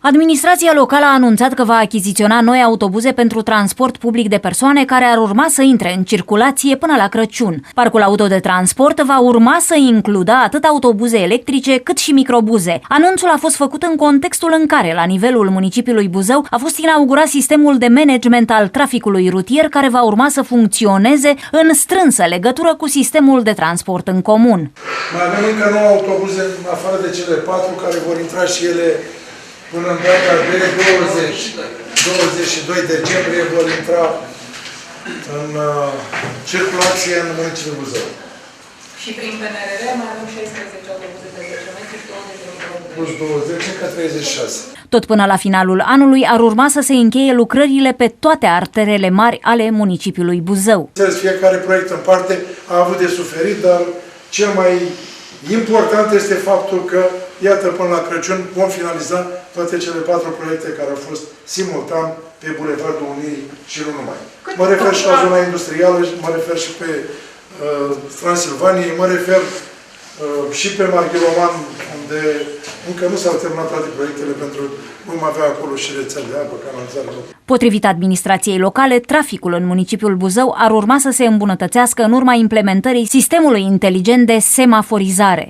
Administrația locală a anunțat că va achiziționa noi autobuze pentru transport public de persoane care ar urma să intre în circulație până la Crăciun. Parcul auto de transport va urma să includă atât autobuze electrice cât și microbuze. Anunțul a fost făcut în contextul în care, la nivelul municipiului Buzău, a fost inaugurat sistemul de management al traficului rutier care va urma să funcționeze în strânsă legătură cu sistemul de transport în comun. Mai avem încă 9 autobuze, în afară de cele 4, care vor intra și ele până în data de 22 decembrie vor intra în circulație în municipiul Buzău. Și prin PNRR mai avem 16 autobuze de 10 metri și 20 de microbuze. Plus 20, încă 36. Tot până la finalul anului ar urma să se încheie lucrările pe toate arterele mari ale municipiului Buzău. Fiecare proiect în parte a avut de suferit, dar cel mai important este faptul că, iată, până la Crăciun vom finaliza toate cele 4 proiecte care au fost simultan pe Bulevardul Unirii și nu numai. Mă refer și la zona industrială, mă refer și pe Transilvanie, mă refer și pe Marghiloman, unde încă nu s-au terminat toate proiectele pentru că vom avea acolo și rețele de apă, canalizare. Potrivit administrației locale, traficul în municipiul Buzău ar urma să se îmbunătățească în urma implementării sistemului inteligent de semaforizare.